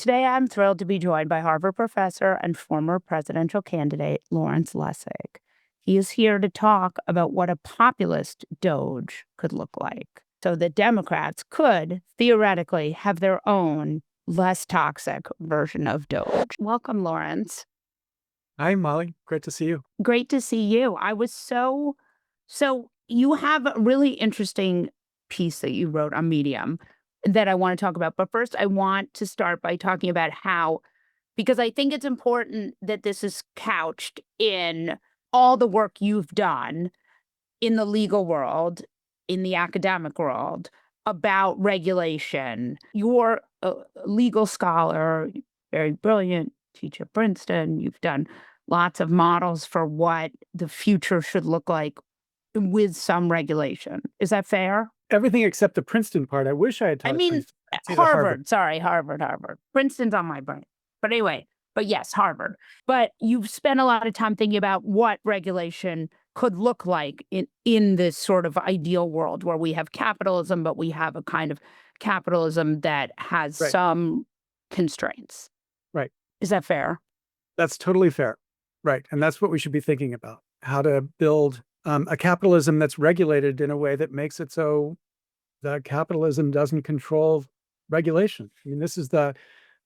Today, I'm thrilled to be joined by Harvard professor and former presidential candidate Lawrence Lessig. He is here to talk about what a populist DOGE could look like, so that Democrats could theoretically have their own less toxic version of DOGE. Welcome, Lawrence. Hi, Molly. Great to see you. Great to see you. I was so you have a really interesting piece that you wrote on Medium that I want to talk about. But first, I want to start by talking about how, because I think it's important that this is couched in all the work you've done in the legal world, in the academic world, about regulation. You're a legal scholar, very brilliant, teach at Princeton. You've done lots of models for what the future should look like with some regulation. Is that fair? Everything except the Princeton part. I wish I had I taught at mean, Princeton. I'd say the Harvard. Harvard. Sorry, Harvard. Princeton's on my brain. But anyway, but yes, Harvard. But you've spent a lot of time thinking about what regulation could look like in this sort of ideal world where we have capitalism, but we have a kind of capitalism that has Right. some constraints. Right. Is that fair? That's totally fair. Right. And that's what we should be thinking about, how to build a capitalism that's regulated in a way that makes it so the capitalism doesn't control regulation. I mean, this is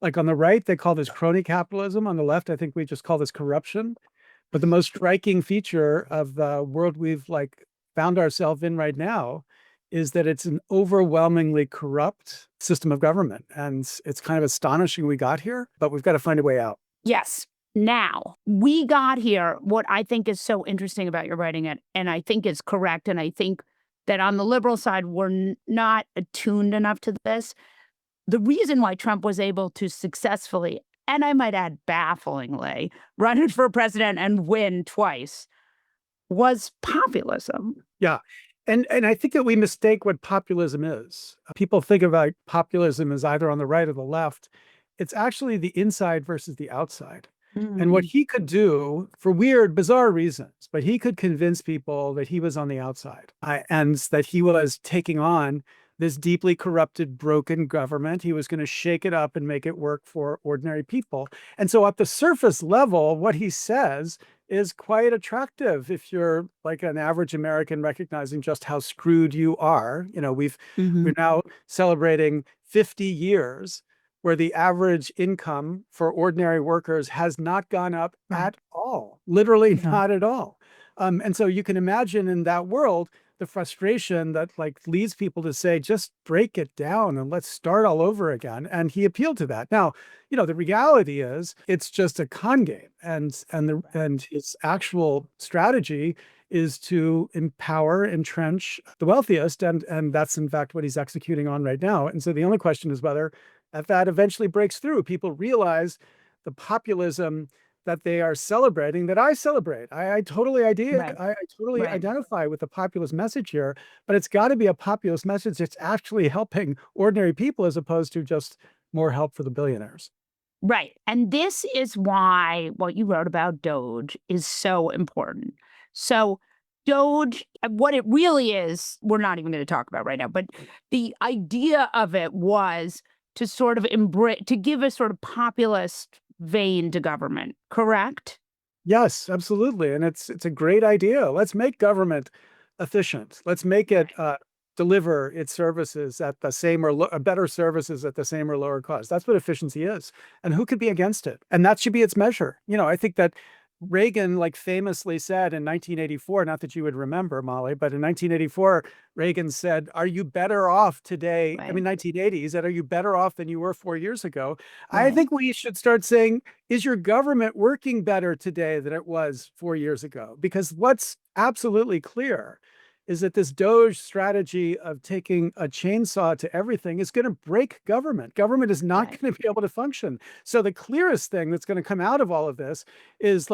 like on the right, they call this crony capitalism. On the left, I think we just call this corruption. But the most striking feature of the world we've found ourselves in right now is that it's an overwhelmingly corrupt system of government. And it's kind of astonishing we got here, but we've got to find a way out. Yes. Now, we got here. What I think is so interesting about your writing it, and I think is correct, and I think that on the liberal side, we're not attuned enough to this. The reason why Trump was able to successfully, and I might add bafflingly, run for president and win twice was populism. Yeah. And I think that we mistake what populism is. People think about populism as either on the right or the left. It's actually the inside versus the outside. And what he could do for weird, bizarre reasons, but he could convince people that he was on the outside and that he was taking on this deeply corrupted, broken government. He was going to shake it up and make it work for ordinary people. And so at the surface level, what he says is quite attractive if you're like an average American recognizing just how screwed you are. You know, we're now celebrating 50 years where the average income for ordinary workers has not gone up at all, literally not at all. And so you can imagine in that world, the frustration that leads people to say, just break it down and let's start all over again. And he appealed to that. Now, you know, the reality is it's just a con game, and his actual strategy is to empower, entrench the wealthiest, and that's in fact what he's executing on right now. And so the only question is whether if that eventually breaks through, people realize the populism that they are celebrating, that I celebrate. I totally identify with the populist message here, but it's got to be a populist message that's actually helping ordinary people as opposed to just more help for the billionaires. Right. And this is why what you wrote about DOGE is so important. So DOGE, what it really is, we're not even going to talk about right now, but the idea of it was to sort of to give a sort of populist vein to government, correct? Yes, absolutely. And it's a great idea. Let's make government efficient. Let's make it deliver its services at the same or better services at the same or lower cost. That's what efficiency is. And who could be against it? And that should be its measure. You know, I think that Reagan famously said in 1984, not that you would remember, Molly, but in 1984, Reagan said, are you better off today? Right. I mean, 1980s, that are you better off than you were 4 years ago? Right. I think we should start saying, is your government working better today than it was 4 years ago? Because what's absolutely clear is that this DOGE strategy of taking a chainsaw to everything is going to break government. Government is not going to be able to function. So the clearest thing that's going to come out of all of this is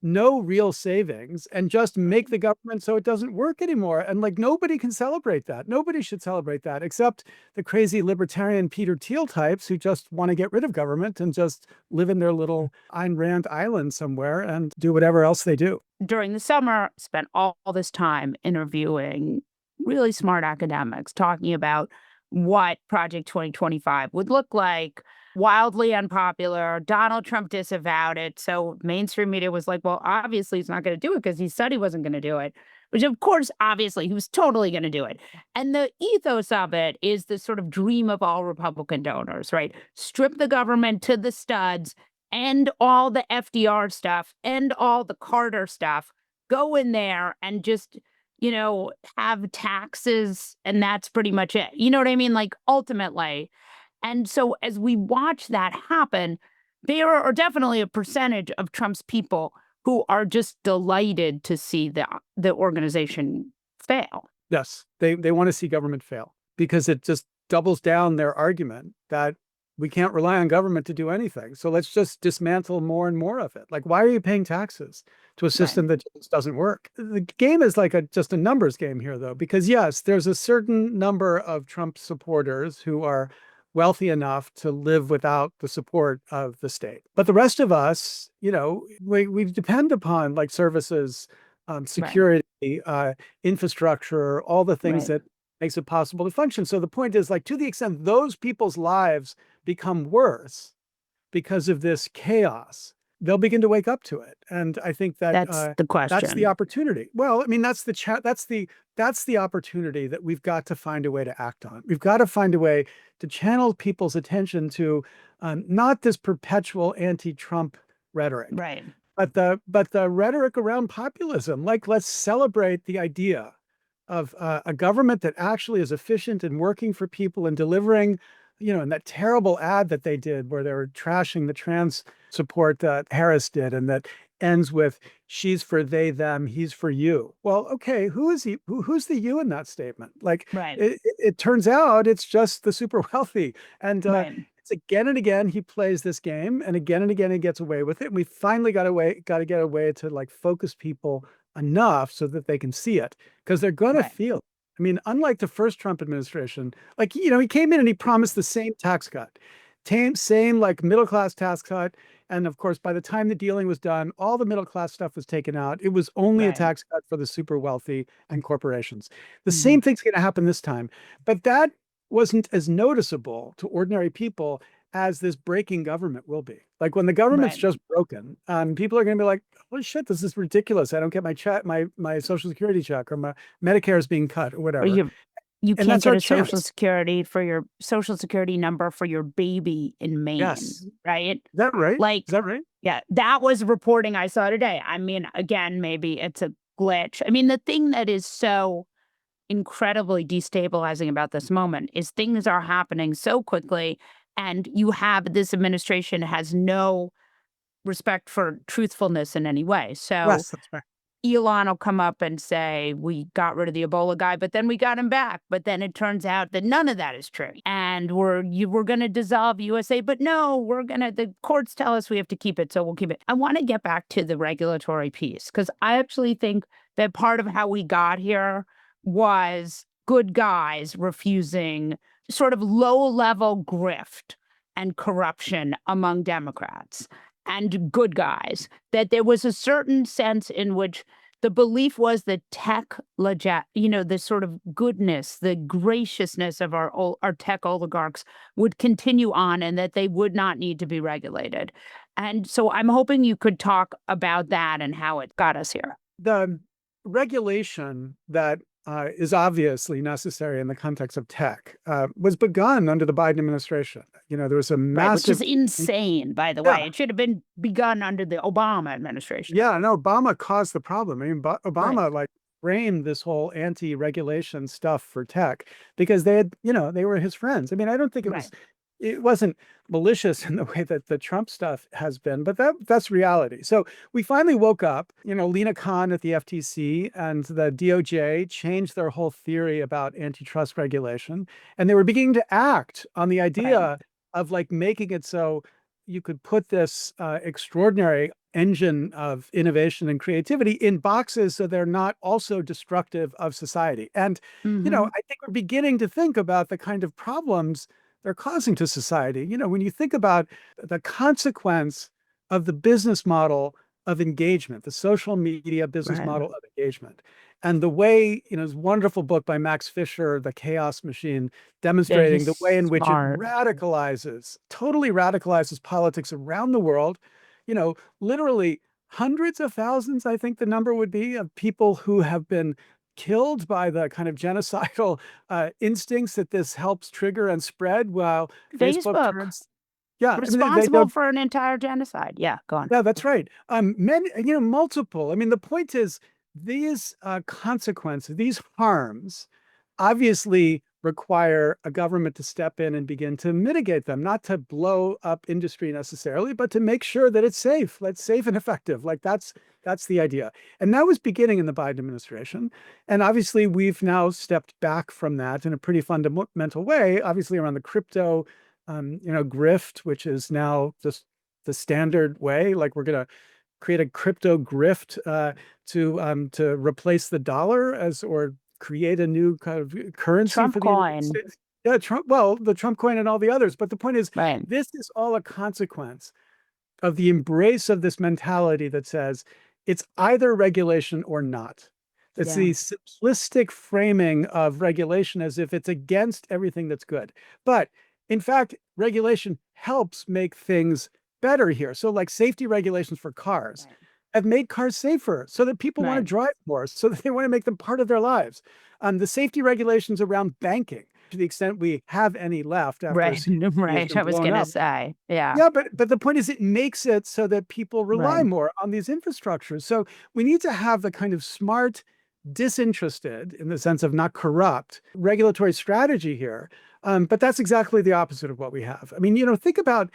no real savings and just make the government so it doesn't work anymore. And nobody can celebrate that. Nobody should celebrate that except the crazy libertarian Peter Thiel types who just want to get rid of government and just live in their little Ayn Rand island somewhere and do whatever else they do. During the summer, spent all this time interviewing really smart academics, talking about what Project 2025 would look like, wildly unpopular. Donald Trump disavowed it. So mainstream media was like, well, obviously he's not going to do it because he said he wasn't going to do it, which of course, obviously he was totally going to do it. And the ethos of it is the sort of dream of all Republican donors, right? Strip the government to the studs, end all the FDR stuff, end all the Carter stuff, go in there and just, have taxes. And that's pretty much it. You know what I mean? Like ultimately. And so as we watch that happen, there are definitely a percentage of Trump's people who are just delighted to see the organization fail. Yes, they want to see government fail because it just doubles down their argument that we can't rely on government to do anything. So let's just dismantle more and more of it. Like, why are you paying taxes to a Right. system that just doesn't work? The game is like just a numbers game here, though, because yes, there's a certain number of Trump supporters who are wealthy enough to live without the support of the state. But the rest of us, we depend upon like services, Right. security, infrastructure, all the things Right. that makes it possible to function. So the point is, like, to the extent those people's lives become worse because of this chaos, they'll begin to wake up to it. And I think that That's the that's the question. opportunity. Well, I mean, that's the opportunity that we've got to find a way to act on. We've got to find a way to channel people's attention to not this perpetual anti-Trump rhetoric, Right. but the rhetoric around populism. Like, let's celebrate the idea of a government that actually is efficient and working for people and delivering, and that terrible ad that they did where they were trashing the trans support that Harris did, and that ends with "she's for they them, he's for you." Well, okay, who is he? Who's the you in that statement? Like, Right. it turns out it's just the super wealthy, and Right. it's again and again he plays this game, and again he gets away with it. And we finally got to get a way to like focus people enough so that they can see it because they're going to Right. feel it. I mean, unlike the first Trump administration, like, he came in and he promised the same tax cut, same like middle class tax cut. And of course, by the time the dealing was done, all the middle class stuff was taken out. It was only a Right. tax cut for the super wealthy and corporations. The Mhm. same thing's going to happen this time. But that wasn't as noticeable to ordinary people as this breaking government will be. Like when the government's Right. just broken, people are going to be like, "Holy shit, this is ridiculous! I don't get my check, my Social Security check, or my Medicare is being cut, or Or whatever." you And can't that's get our a social chance. security for your social security number for your baby in Yes, Maine, right? is that right? Is Like, that right? yeah, that was reporting I saw today. I mean, again, maybe it's a glitch. I mean, the thing that is so incredibly destabilizing about this moment is things are happening so quickly, and you have this administration has no respect for truthfulness in any way. So Yes, that's right. Elon will come up and say, we got rid of the Ebola guy, but then we got him back. But then it turns out that none of that is true. And we're going to dissolve USA, but no, the courts tell us we have to keep it. So we'll keep it. I want to get back to the regulatory piece because I actually think that part of how we got here was good guys refusing sort of low level grift and corruption among Democrats and good guys, that there was a certain sense in which the belief was that the sort of goodness, the graciousness of our tech oligarchs would continue on and that they would not need to be regulated. And so I'm hoping you could talk about that and how it got us here. The regulation that is obviously necessary in the context of tech was begun under the Biden administration. There was a Right, which is massive, insane, by the way. yeah, It should have been begun under the Obama administration. yeah, no, Obama caused the problem. I mean, Right, Obama like framed this whole anti-regulation stuff for tech because they were his friends. I mean, I don't think right, it wasn't malicious in the way that the Trump stuff has been, but that's reality. So we finally woke up. Lena Khan at the FTC and the DOJ changed their whole theory about antitrust regulation, and they were beginning to act on the right. idea of like making it so you could put this extraordinary engine of innovation and creativity in boxes so they're not also destructive of society. And, Mhm. I think we're beginning to think about the kind of problems they're causing to society. When you think about the consequence of the business model of engagement, the social media business Right. model of engagement. And the way, this wonderful book by Max Fisher, The Chaos Machine, They're demonstrating the way just in which it smart. totally radicalizes politics around the world. Literally hundreds of thousands, I think the number would be, of people who have been killed by the kind of genocidal instincts that this helps trigger and spread, while Facebook Facebook, turns. Yeah, I mean, responsible for an entire genocide. Yeah, go on. yeah, that's right. Many, multiple. I mean, the point is these consequences, these harms, obviously require a government to step in and begin to mitigate them, not to blow up industry necessarily, but to make sure that it's safe, like safe and effective. Like that's the idea. And that was beginning in the Biden administration. And obviously we've now stepped back from that in a pretty fundamental way, obviously around the crypto grift, which is now just the standard way. Like we're going to create a crypto grift to replace the dollar or create a new kind of currency Trump for the United coin. States. Yeah, Trump. Well, the Trump coin and all the others. But the point is, Right. this is all a consequence of the embrace of this mentality that says it's either regulation or not. It's Yeah. the simplistic framing of regulation as if it's against everything that's good. But in fact, regulation helps make things better here. So, like safety regulations for cars Right. have made cars safer so that people want to Right. drive more, so that they want to make them part of their lives. The safety regulations around banking, to the extent we have any left after Right. CCP has Right. been I was blown gonna up. say. Yeah. Yeah, but the point is it makes it so that people rely Right. more on these infrastructures. So we need to have the kind of smart, disinterested, in the sense of not corrupt, regulatory strategy here. But that's exactly the opposite of what we have. I mean, think about,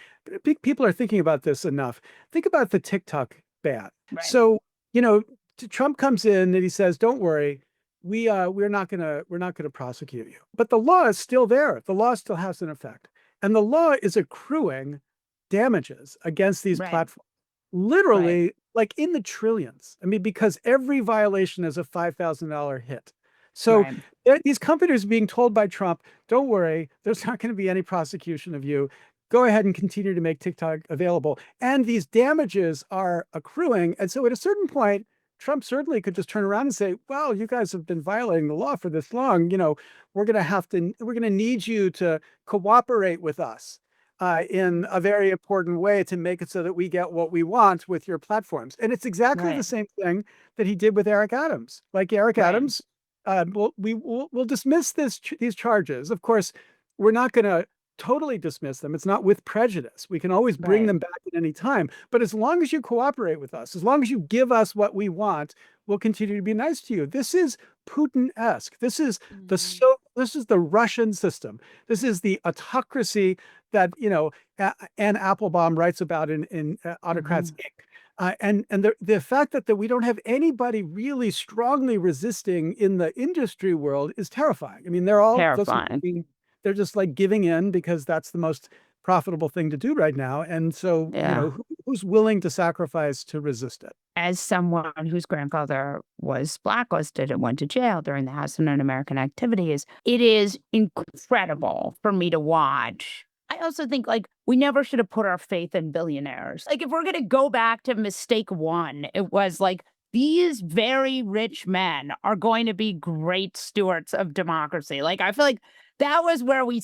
people are thinking about this enough. Think about the TikTok ban. Right. So, you know, Trump comes in and he says, "Don't worry, we're not gonna prosecute you." But the law is still there. The law still has an effect. And the law is accruing damages against these Right. platforms, Right. literally like in the trillions. I mean, because every violation is a $5,000 hit. So Right. these companies are being told by Trump, "Don't worry, there's not going to be any prosecution of you. Go ahead and continue to make TikTok available." And these damages are accruing. And so at a certain point, Trump certainly could just turn around and say, "Well, you guys have been violating the law for this long. We're going to need you to cooperate with us in a very important way to make it so that we get what we want with your platforms." And it's exactly the Right. same thing that he did with Eric Adams. Like Eric Right. Adams, we'll dismiss these charges. Of course, we're not going to totally dismiss them. It's not with prejudice. We can always bring Right. them back at any time. But as long as you cooperate with us, as long as you give us what we want, we'll continue to be nice to you. This is Putin-esque. Mhm. This is the Russian system. This is the autocracy that Anne Applebaum writes about in Autocrats Mhm. Inc. And the fact that we don't have anybody really strongly resisting in the industry world is terrifying. I mean, Terrifying. they're just like giving in because that's the most profitable thing to do right now. And so, Yeah. who's willing to sacrifice to resist it? As someone whose grandfather was blacklisted and went to jail during the House of Un-American Activities, it is incredible for me to watch. I also think, like, we never should have put our faith in billionaires. Like, if we're gonna go back to mistake one, it was like, these very rich men are going to be great stewards of democracy. Like, I feel like that was where we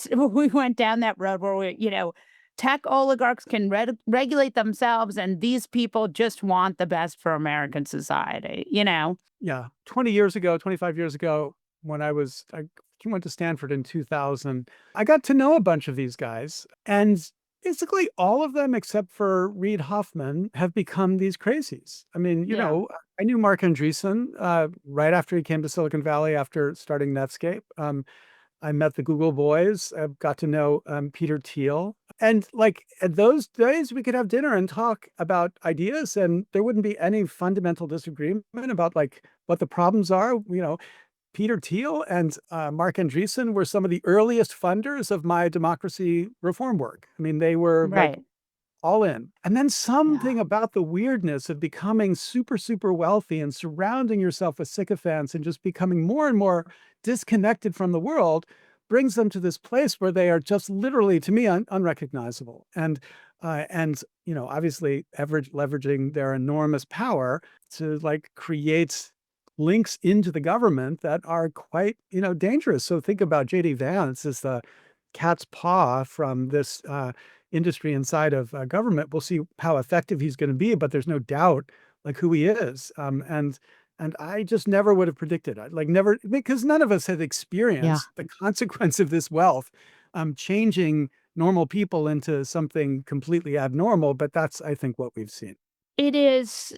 went down that road where tech oligarchs can regulate themselves, and these people just want the best for American society. Yeah. 20 years ago, 25 years ago, when I went to Stanford in 2000, I got to know a bunch of these guys. And basically all of them, except for Reid Hoffman, have become these crazies. I mean, Yeah. I knew Mark Andreessen right after he came to Silicon Valley after starting Netscape. I met the Google boys. I got to know Peter Thiel. And like at those days, we could have dinner and talk about ideas, and there wouldn't be any fundamental disagreement about like what the problems are. Peter Thiel and Mark Andreessen were some of the earliest funders of my democracy reform work. I mean, they were like Right. all in. And then Yeah. something about the weirdness of becoming super, super wealthy and surrounding yourself with sycophants and just becoming more and more disconnected from the world brings them to this place where they are just literally, to me, unrecognizable. And obviously, leveraging their enormous power to like create links into the government that are quite, dangerous. So think about JD Vance as the cat's paw from this industry inside of government. We'll see how effective he's going to be, but there's no doubt like who he is. And I just never would have predicted it, like never, because none of us had Yeah. experienced the consequence of this wealth changing normal people into something completely abnormal. But that's, I think, what we've seen. It is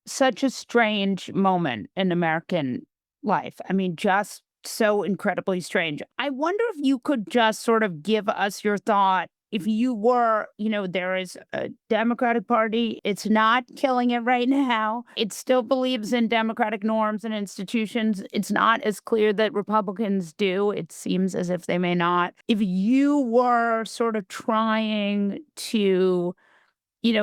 such a strange moment in American life. I mean, just so incredibly strange. I wonder if you could just sort of give us your thought. If you were, there is a Democratic Party, it's not killing it right now. It still believes in democratic norms and institutions. It's not as clear that Republicans do. It seems as if they may not. If you were sort of trying to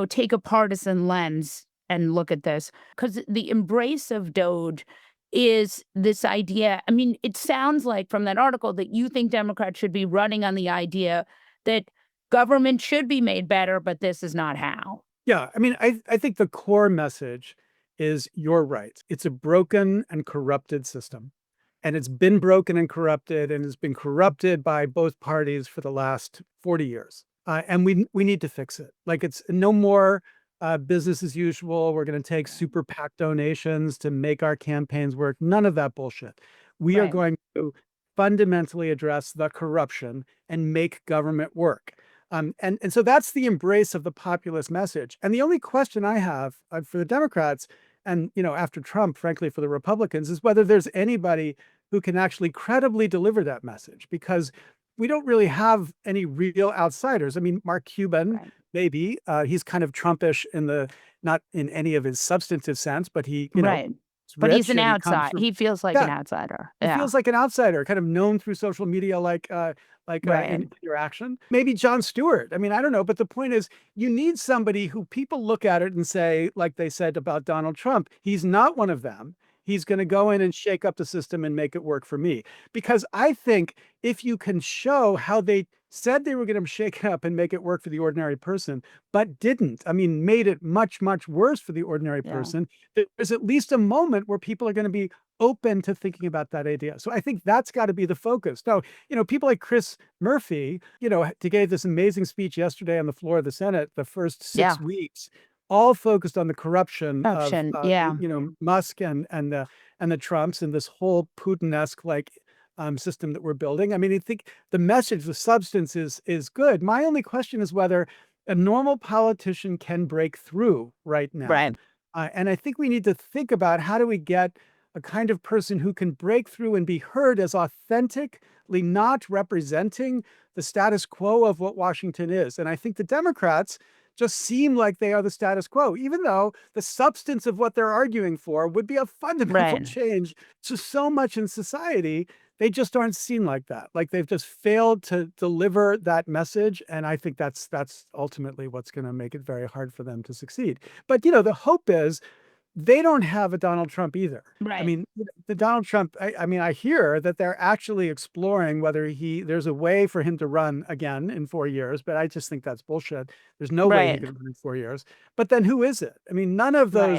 take a partisan lens and look at this, because the embrace of DOGE is this idea. I mean, it sounds like from that article that you think Democrats should be running on the idea that government should be made better, but this is not how. Yeah, I mean, I think the core message is you're right. It's a broken and corrupted system. And it's been broken and corrupted, and it's been corrupted by both parties for the last 40 years. And we need to fix it. Like it's no more business as usual. We're going to take super PAC donations to make our campaigns work. None of that bullshit. We are Right. going to fundamentally address the corruption and make government work. And so that's the embrace of the populist message. And the only question I have for the Democrats, and after Trump, frankly, for the Republicans, is whether there's anybody who can actually credibly deliver that message, because we don't really have any real outsiders. I mean, Mark Cuban, Right. maybe he's kind of Trumpish in the not in any of his substantive sense, but he, Right. is But he's rich an and he comes outside. from He feels like an yeah, outsider. he Yeah. feels like an outsider, kind of known through social media, Right. in interaction. Maybe Jon Stewart. I mean, I don't know, but the point is, you need somebody who people look at it and say, like they said about Donald Trump, he's not one of them. He's going to go in and shake up the system and make it work for me. Because I think if you can show how they said they were going to shake it up and make it work for the ordinary person, but didn't, I mean, made it much, much worse for the ordinary Yeah. person, there's at least a moment where people are going to be open to thinking about that idea. So I think that's got to be the focus. Now, people like Chris Murphy, gave this amazing speech yesterday on the floor of the Senate, the first Yeah. 6 weeks, all focused on the corruption of, Option. Yeah. Musk and the Trumps and this whole Putin-esque system that we're building. I mean, I think the message, the substance is good. My only question is whether a normal politician can break through right now. Right. And I think we need to think about how do we get a kind of person who can break through and be heard as authentically not representing the status quo of what Washington is. And I think the Democrats just seem like they are the status quo, even though the substance of what they're arguing for would be a fundamental Right. change to so much in society. They just aren't seen like that. Like they've just failed to deliver that message. And I think that's ultimately what's going to make it very hard for them to succeed. But the hope is they don't have a Donald Trump either. I Right. mean, the Donald Trump, I mean, I hear that they're actually exploring whether there's a way for him to run again in 4 years, but I just think that's bullshit. There's no way he Right. can run in 4 years. But then who is it? I mean, none of Right.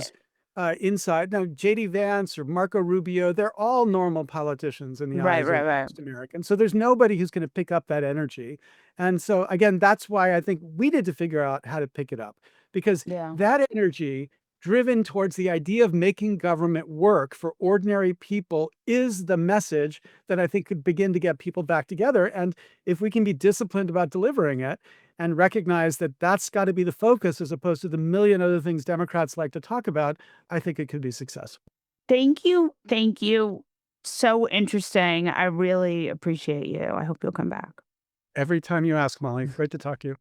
those inside, now, JD Vance or Marco Rubio, they're all normal politicians in the Right. eyes Right. of Right. most Americans. So there's nobody who's going to pick up that energy. And so, again, that's why I think we need to figure out how to pick it up, because Yeah. that energy driven towards the idea of making government work for ordinary people is the message that I think could begin to get people back together. And if we can be disciplined about delivering it and recognize that that's got to be the focus as opposed to the million other things Democrats like to talk about, I think it could be successful. Thank you. Thank you. So interesting. I really appreciate you. I hope you'll come back. Every time you ask, Molly, great to talk to you.